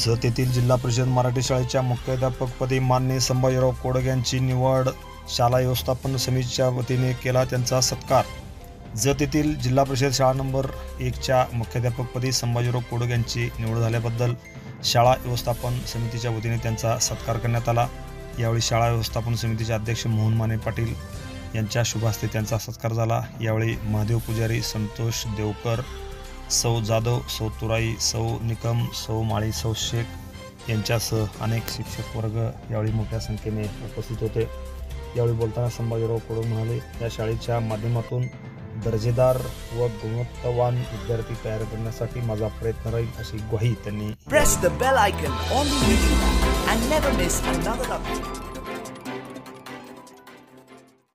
जत येथील जिल्हा परिषद मराठी शाळेच्या मुख्याध्यापकपदी माननीय संभाजीराव कोडग यांची निवड शाळा व्यवस्थापन समितीच्या वतीने केला त्यांचा सत्कार। जत येथील जिल्हा परिषद शाळा नंबर 1च्या मुख्याध्यापकपदी संभाजीराव कोडग यांची निवड झाल्याबद्दल शाळा व्यवस्थापन समितीच्या वतीने त्यांचा सत्कार करण्यात आला। यावेळी शाळा व्यवस्थापन समितीचे अध्यक्ष मोहन माने पाटील यांच्या शुभ हस्ते त्यांचा सत्कार झाला। यावेळी महादेव पुजारी, संतोष देवकर, सौ जाधव, सौ तुराई, सौ निकम, सौ माळी, सौ शेख यांच्यासह अनेक शिक्षक वर्ग यावेळी मोठ्या संख्येने उपस्थित होते। यावेळी बोलताना संभाजीराव कोडग म्हणाले, या शाळेच्या माध्यमातून दर्जेदार व गुणवत्तावान विद्यार्थी तयार करण्यासाठी माझा प्रयत्न राहील अशी ग्वाही त्यांनी Press the bell icon on the YouTube app and never miss another update.